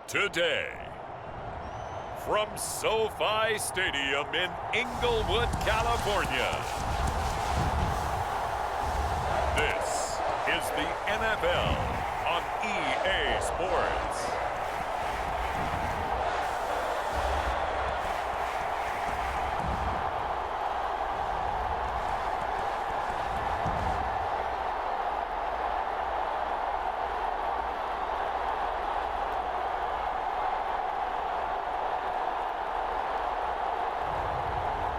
today. From SoFi Stadium in Inglewood, California, this is the NFL on EA Sports.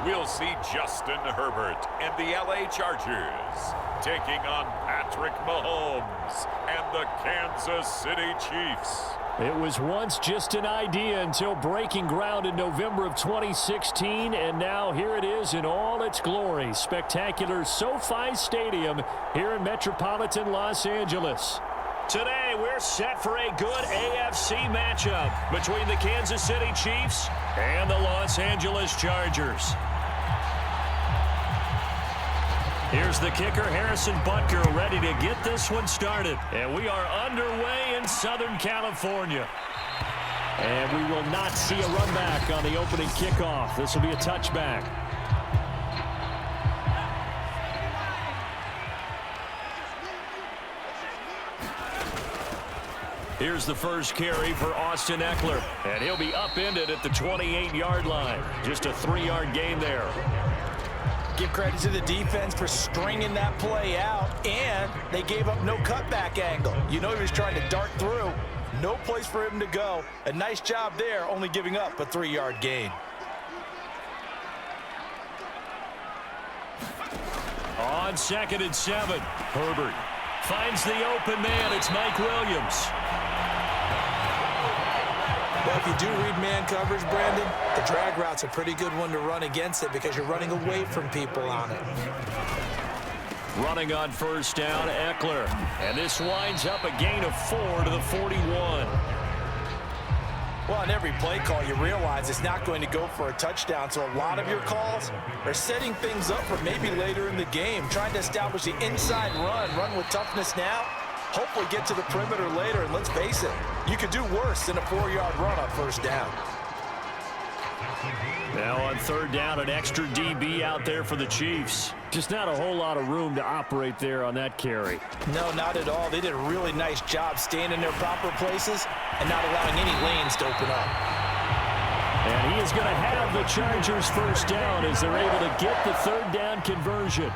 We'll see Justin Herbert and the LA Chargers taking on Patrick Mahomes and the Kansas City Chiefs. It was once just an idea until breaking ground in November of 2016, and now here it is in all its glory. Spectacular SoFi Stadium here in metropolitan Los Angeles. Today, we're set for a good AFC matchup between the Kansas City Chiefs and the Los Angeles Chargers. Here's the kicker, Harrison Butker, ready to get this one started. And we are underway in Southern California. And we will not see a run back on the opening kickoff. This will be a touchback. Here's the first carry for Austin Eckler. And he'll be upended at the 28-yard line. Just a 3-yard gain there. Give credit to the defense for stringing that play out, and they gave up no cutback angle. You know he was trying to dart through. No place for him to go. A nice job there, only giving up a 3-yard gain. On 2nd and 7, Herbert finds the open man. It's Mike Williams. Well, if you do read man coverage, Brandon, the drag route's a pretty good one to run against it because you're running away from people on it. Running on first down, Eckler. And this winds up a gain of 4 to the 41. Well, on every play call, you realize it's not going to go for a touchdown, so a lot of your calls are setting things up for maybe later in the game, trying to establish the inside run with toughness now. Hopefully get to the perimeter later, and let's face it, you could do worse than a 4-yard run on first down. Now on 3rd down, an extra DB out there for the Chiefs. Just not a whole lot of room to operate there on that carry. No, not at all. They did a really nice job staying in their proper places and not allowing any lanes to open up. And he is going to have the Chargers first down as they're able to get the 3rd down conversion.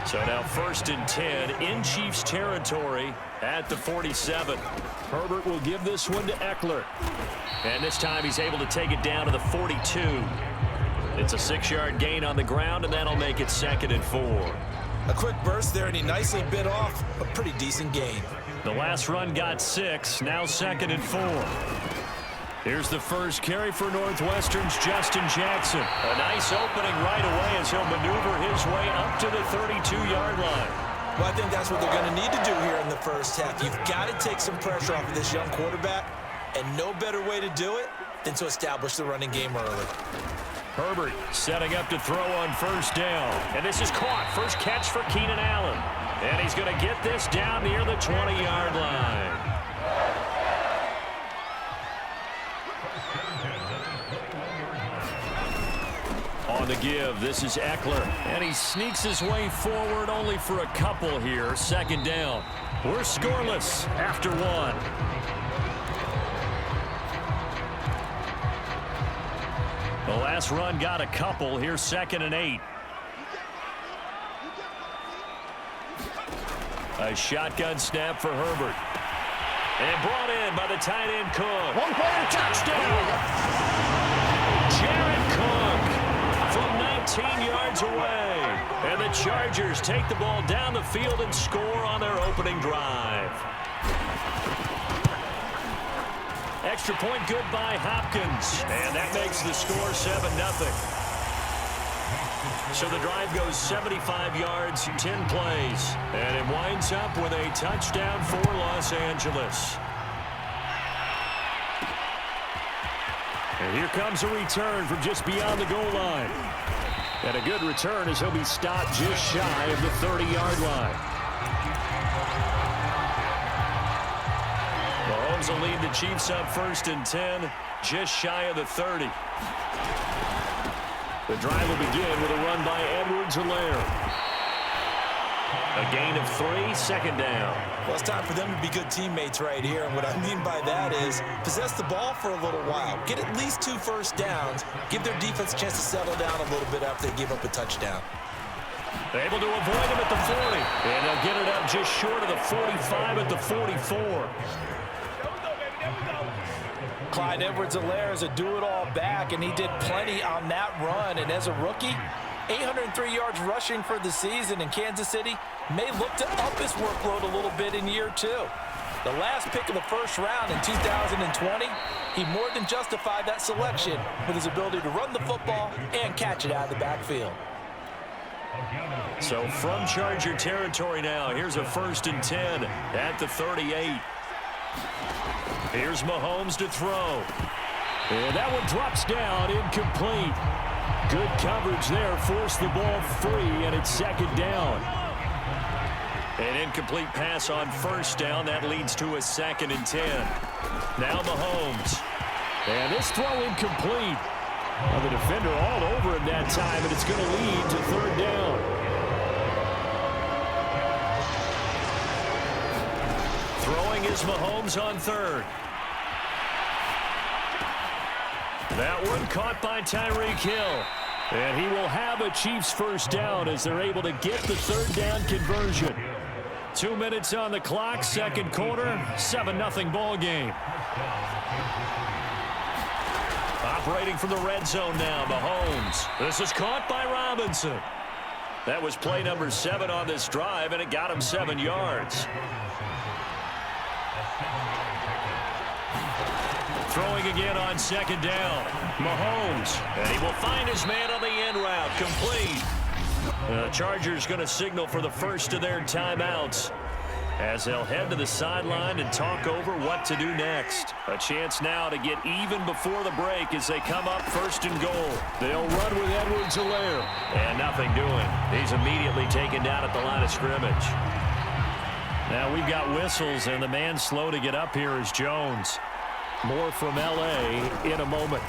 So now 1st and 10 in Chiefs territory at the 47. Herbert will give this one to Eckler. And this time he's able to take it down to the 42. It's a 6-yard gain on the ground, and that'll make it 2nd and 4. A quick burst there, and he nicely bit off a pretty decent gain. The last run got 6, now 2nd and 4. Here's the first carry for Northwestern's Justin Jackson. A nice opening right away as he'll maneuver his way up to the 32-yard line. Well, I think that's what they're going to need to do here in the first half. You've got to take some pressure off of this young quarterback, and no better way to do it than to establish the running game early. Herbert setting up to throw on first down. And this is caught. First catch for Keenan Allen. And he's going to get this down near the 20-yard line. On the give, this is Eckler. And he sneaks his way forward only for a couple here. 2nd down. We're scoreless after 1. The last run got a couple. Here's 2nd and 8. A shotgun snap for Herbert. And brought in by the tight end Cook. One-player touchdown. Jared Cook from 19 yards away. And the Chargers take the ball down the field and score on their opening drive. Extra point good by Hopkins. And that makes the score 7-0. So the drive goes 75 yards, 10 plays. And it winds up with a touchdown for Los Angeles. And here comes a return from just beyond the goal line. And a good return as he'll be stopped just shy of the 30-yard line. Mahomes will lead the Chiefs up 1st and 10, just shy of the 30. The drive will begin with a run by Edwards-Helaire. A gain of 3, 2nd down. Well, it's time for them to be good teammates right here. And what I mean by that is possess the ball for a little while. Get at least 2 first downs. Give their defense a chance to settle down a little bit after they give up a touchdown. Able to avoid him at the 40. And they'll get it up just short of the 45 at the 44. Clyde Edwards-Helaire is a do-it-all back, and he did plenty on that run. And as a rookie, 803 yards rushing for the season, in Kansas City may look to up his workload a little bit in year 2. The last pick of the 1st round in 2020, he more than justified that selection with his ability to run the football and catch it out of the backfield. So from Charger territory now, here's a 1st and 10 at the 38. Here's Mahomes to throw. And that one drops down, incomplete. Good coverage there, forced the ball free, and it's 2nd down. An incomplete pass on 1st down. That leads to a 2nd and 10. Now Mahomes. And this throw incomplete. Well, the defender all over him that time, and it's going to lead to 3rd down. Throwing is Mahomes on 3rd. That one caught by Tyreek Hill. And he will have a Chiefs 1st down as they're able to get the 3rd down conversion. 2 minutes on the clock, 2nd quarter, 7-0 ball game. Operating from the red zone now, Mahomes. This is caught by Robinson. That was play number 7 on this drive, and it got him 7 yards. Throwing again on 2nd down. Mahomes. And he will find his man on the end route. Complete. The Chargers going to signal for the first of their timeouts as they'll head to the sideline and talk over what to do next. A chance now to get even before the break as they come up 1st and goal. They'll run with Edwards-Helaire. And nothing doing. He's immediately taken down at the line of scrimmage. Now we've got whistles, and the man slow to get up here is Jones. More from L.A. in a moment.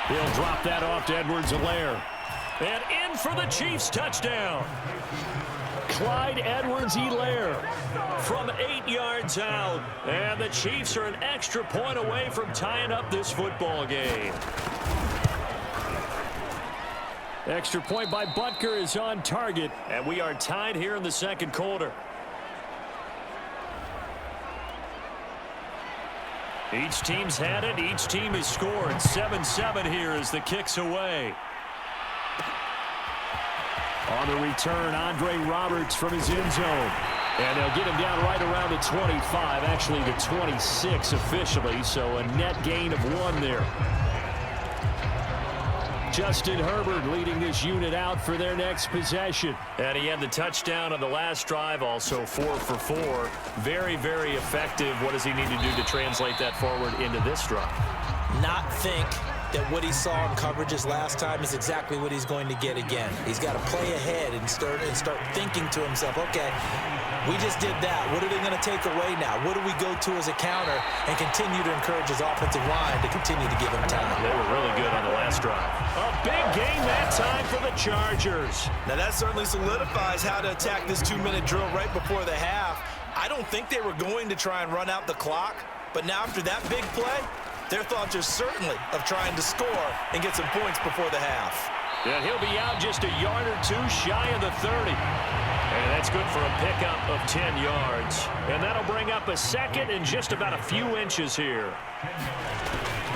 He'll drop that off to Edwards-Helaire. And in for the Chiefs touchdown. Clyde Edwards-Helaire from 8 yards out. And the Chiefs are an extra point away from tying up this football game. Extra point by Butker is on target. And we are tied here in the 2nd quarter. Each team's had it. Each team has scored. 7-7 here as the kick's away. On the return, Andre Roberts from his end zone. And they'll get him down right around the 25, actually the 26 officially, so a net gain of 1 there. Justin Herbert leading this unit out for their next possession. And he had the touchdown on the last drive, also 4 for 4. Very, very effective. What does he need to do to translate that forward into this drive? Not think that what he saw in coverages last time is exactly what he's going to get again. He's got to play ahead and start thinking to himself, okay, we just did that. What are they going to take away now? What do we go to as a counter? And continue to encourage his offensive line to continue to give him time. They were really good on the last drive. A big game that time for the Chargers. Now that certainly solidifies how to attack this 2-minute drill right before the half. I don't think they were going to try and run out the clock, but now after that big play, their thoughts are certainly of trying to score and get some points before the half. And he'll be out just a yard or 2 shy of the 30. And that's good for a pickup of 10 yards. And that'll bring up a 2nd and just about a few inches here.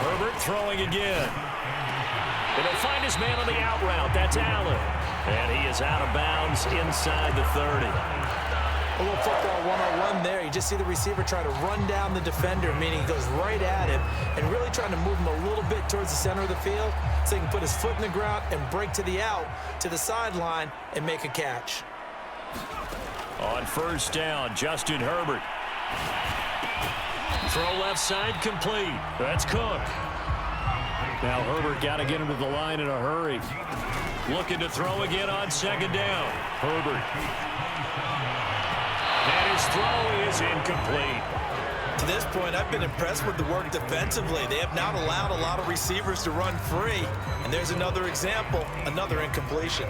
Herbert throwing again. And he'll find his man on the out route. That's Allen. And he is out of bounds inside the 30. A little football one-on-one there. You just see the receiver try to run down the defender, meaning he goes right at him and really trying to move him a little bit towards the center of the field so he can put his foot in the ground and break to the out, to the sideline, and make a catch. On 1st down, Justin Herbert. Throw left side complete. That's Cook. Now Herbert got to get him to the line in a hurry. Looking to throw again on 2nd down. Herbert. And his throw is incomplete. To this point, I've been impressed with the work defensively. They have not allowed a lot of receivers to run free. And there's another example, another incompletion.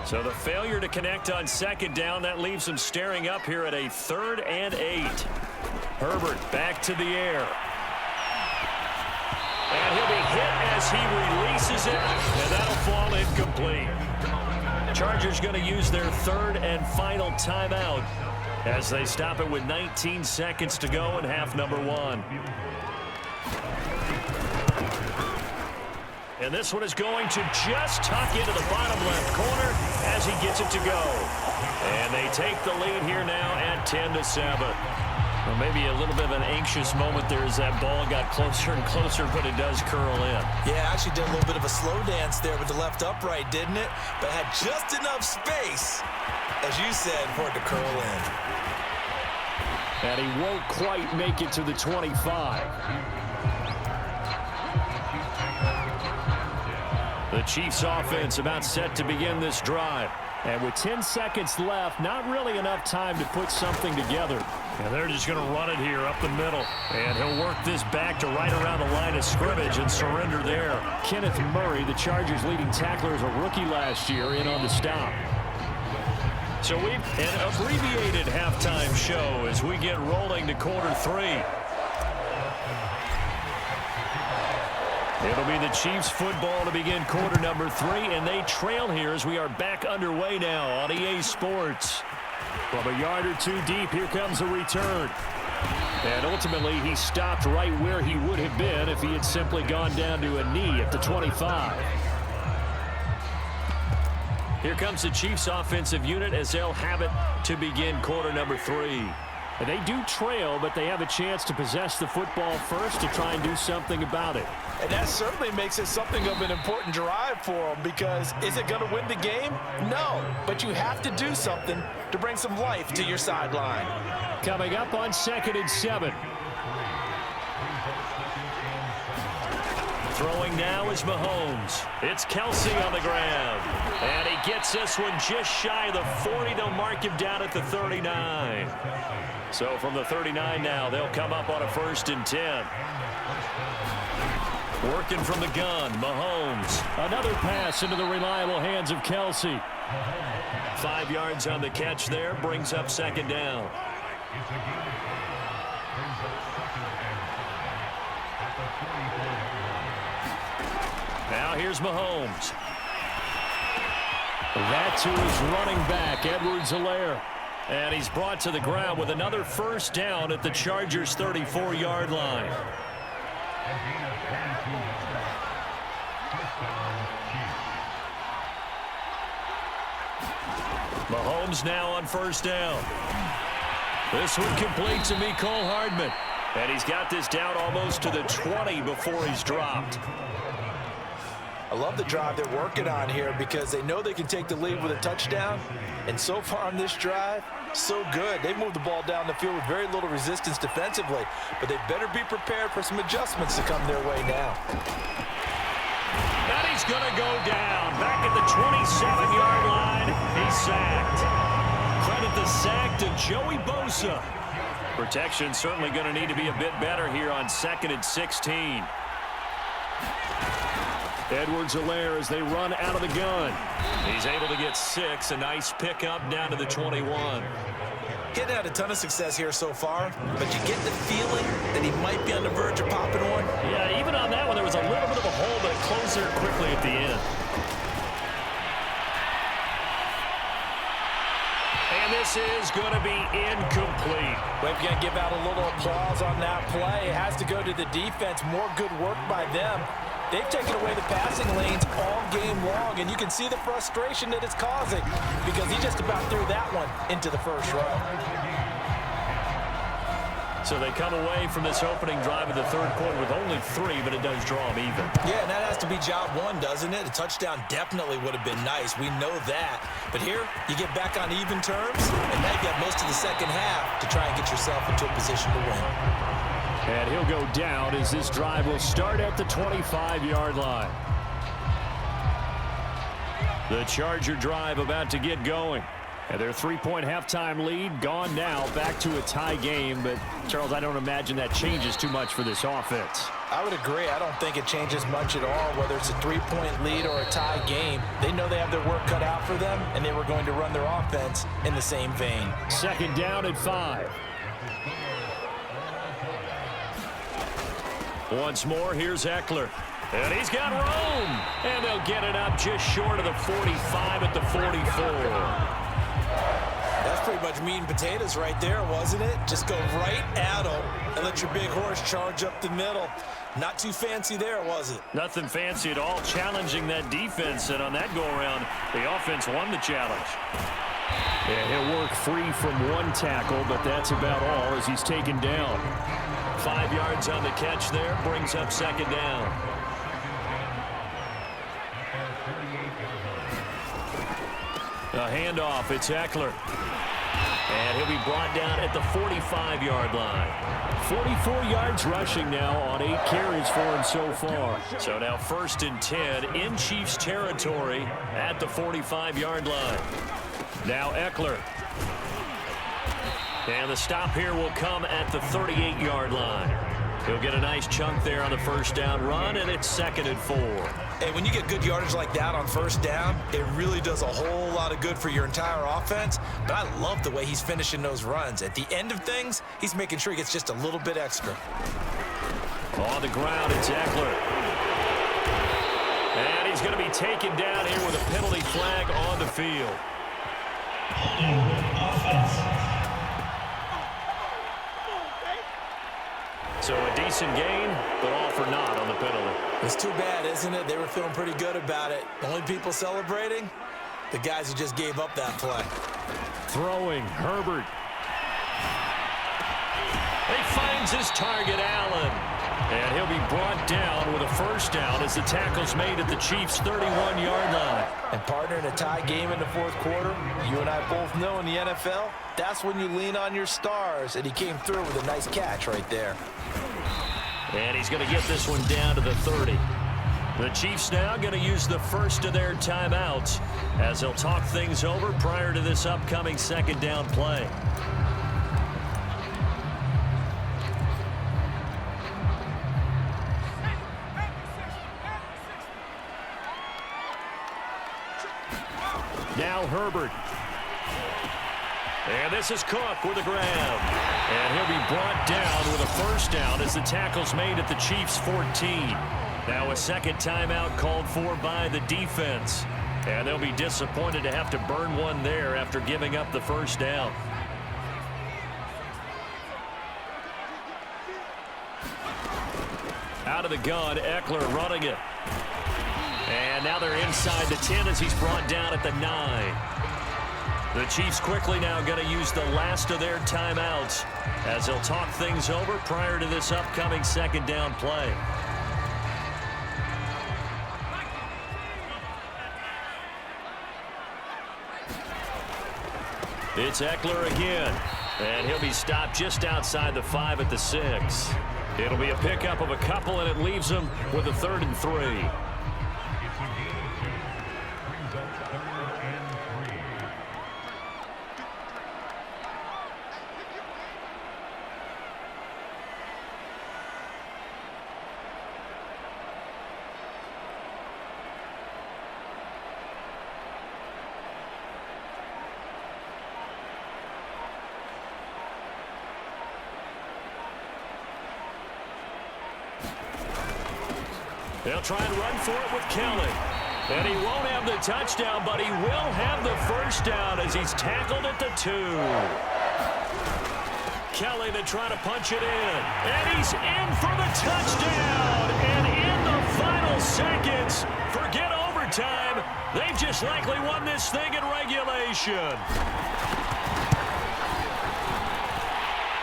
So the failure to connect on second down, that leaves him staring up here at a 3rd and 8. Herbert back to the air. And he'll be hit as he releases it, and that'll fall incomplete. Chargers going to use their 3rd and final timeout as they stop it with 19 seconds to go in half number 1. And this one is going to just tuck into the bottom left corner as he gets it to go. And they take the lead here now at 10-7. Well, maybe a little bit of an anxious moment there as that ball got closer and closer, but it does curl in. Yeah, actually did a little bit of a slow dance there with the left upright, didn't it? But had just enough space, as you said, for it to curl in. And he won't quite make it to the 25. The Chiefs offense about set to begin this drive. And with 10 seconds left, not really enough time to put something together. And they're just going to run it here up the middle. And he'll work this back to right around the line of scrimmage and surrender there. Kenneth Murray, the Chargers' leading tackler as a rookie last year, in on the stop. So we've an abbreviated halftime show as we get rolling to quarter 3. It'll be the Chiefs football to begin quarter number 3, and they trail here as we are back underway now on EA Sports. From a yard or two deep, here comes a return. And ultimately, he stopped right where he would have been if he had simply gone down to a knee at the 25. Here comes the Chiefs offensive unit as they'll have it to begin quarter number 3. And they do trail, but they have a chance to possess the football first to try and do something about it. And that certainly makes it something of an important drive for them, because is it going to win the game? No, but you have to do something to bring some life to your sideline. Coming up on 2nd and 7. Throwing now is Mahomes. It's Kelsey on the ground. And he gets this one just shy of the 40. They'll mark him down at the 39. So from the 39 now, they'll come up on a 1st and 10. Working from the gun, Mahomes. Another pass into the reliable hands of Kelsey. 5 yards on the catch there, brings up 2nd down. Now here's Mahomes. That to his running back, Edwards-Helaire. And he's brought to the ground with another 1st down at the Chargers' 34-yard line. Mahomes now on 1st down. This one complete to Mecole Hardman. And he's got this down almost to the 20 before he's dropped. I love the drive they're working on here because they know they can take the lead with a touchdown. And so far on this drive, so good. They've moved the ball down the field with very little resistance defensively, but they better be prepared for some adjustments to come their way now. And he's going to go down. Back at the 27-yard line, he's sacked. Credit the sack to Joey Bosa. Protection certainly going to need to be a bit better here on 2nd and 16. Edwards-Helaire as they run out of the gun. He's able to get 6. A nice pickup down to the 21. Getting had a ton of success here so far, but you get the feeling that he might be on the verge of popping one. Yeah, even on that one, there was a little bit of a hole, but it closed there quickly at the end. And this is going to be incomplete. We're going to give out a little applause on that play. It has to go to the defense. More good work by them. They've taken away the passing lanes all game long, and you can see the frustration that it's causing because he just about threw that one into the 1st row. So they come away from this opening drive of the 3rd quarter with only 3, but it does draw them even. Yeah, and that has to be job 1, doesn't it? A touchdown definitely would have been nice. We know that. But here, you get back on even terms, and now you got most of the second half to try and get yourself into a position to win. And he'll go down as this drive will start at the 25-yard line. The Charger drive about to get going. And their 3-point halftime lead gone now, back to a tie game. But, Charles, I don't imagine that changes too much for this offense. I would agree. I don't think it changes much at all, whether it's a 3-point lead or a tie game. They know they have their work cut out for them, and they were going to run their offense in the same vein. Second down at 5. Once more, here's Eckler. And he's got room. And they'll get it up just short of the 45 at the 44. That's pretty much meat and potatoes right there, wasn't it? Just go right at them and let your big horse charge up the middle. Not too fancy there, was it? Nothing fancy at all, challenging that defense. And on that go-around, the offense won the challenge. And he'll work free from one tackle, but that's about all as he's taken down. 5 yards on the catch there, brings up second down. A handoff, it's Eckler. And he'll be brought down at the 45-yard line. 44 yards rushing now on 8 carries for him so far. So now 1st and 10 in Chiefs territory at the 45-yard line. Now Eckler. And the stop here will come at the 38-yard line. He'll get a nice chunk there on the first down run, and it's 2nd and 4. Hey, when you get good yardage like that on first down, it really does a whole lot of good for your entire offense. But I love the way he's finishing those runs. At the end of things, he's making sure he gets just a little bit extra. On the ground, it's Eckler. And he's going to be taken down here with a penalty flag on the field. So a decent gain, but all for naught on the penalty. It's too bad, isn't it? They were feeling pretty good about it. The only people celebrating, the guys who just gave up that play. Throwing, Herbert. He finds his target, Allen. And he'll be brought down with a first down as the tackle's made at the Chiefs' 31-yard line. And partner, in a tie game in the 4th quarter, you and I both know in the NFL, that's when you lean on your stars. And he came through with a nice catch right there. And he's going to get this one down to the 30. The Chiefs now going to use the first of their timeouts as they'll talk things over prior to this upcoming 2nd down play. Now Herbert. And this is Cook with a grab. And he'll be brought down with a first down as the tackle's made at the Chiefs' 14. Now a second timeout called for by the defense. And they'll be disappointed to have to burn one there after giving up the first down. Out of the gun, Eckler running it. And now they're inside the 10 as he's brought down at the 9. The Chiefs quickly now going to use the last of their timeouts as they'll talk things over prior to this upcoming 2nd down play. It's Eckler again, and he'll be stopped just outside the 5 at the 6. It'll be a pickup of a couple, and it leaves them with a 3rd and 3. They'll try and run for it with Kelly. And he won't have the touchdown, but he will have the first down as he's tackled at the 2. Kelly to try to punch it in. And he's in for the touchdown. And in the final seconds, forget overtime. They've just likely won this thing in regulation.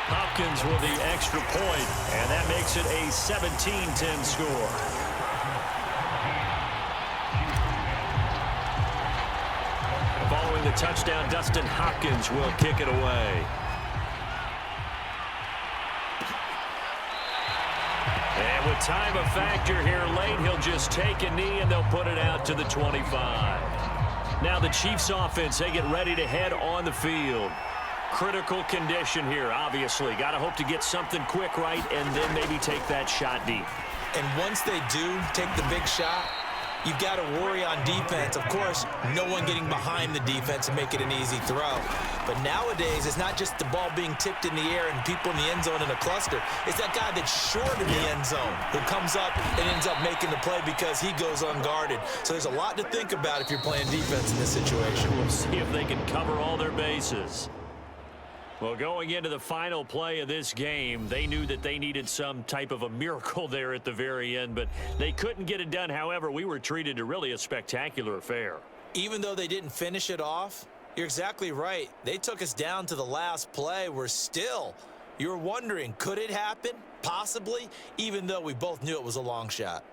Hopkins with the extra point, and that makes it a 17-10 score. Following the touchdown, Dustin Hopkins will kick it away. And with time a factor here late, he'll just take a knee and they'll put it out to the 25. Now the Chiefs offense, they get ready to head on the field. Critical condition here, obviously. Got to hope to get something quick right and then maybe take that shot deep. And once they do take the big shot, you've got to worry on defense. Of course, no one getting behind the defense and make it an easy throw. But nowadays, it's not just the ball being tipped in the air and people in the end zone in a cluster. It's that guy that's short in the end zone who comes up and ends up making the play because he goes unguarded. So there's a lot to think about if you're playing defense in this situation. We'll see if they can cover all their bases. Well, going into the final play of this game, they knew that they needed some type of a miracle there at the very end, but they couldn't get it done. However, we were treated to really a spectacular affair. Even though they didn't finish it off, you're exactly right. They took us down to the last play. You're wondering, could it happen? Possibly, even though we both knew it was a long shot.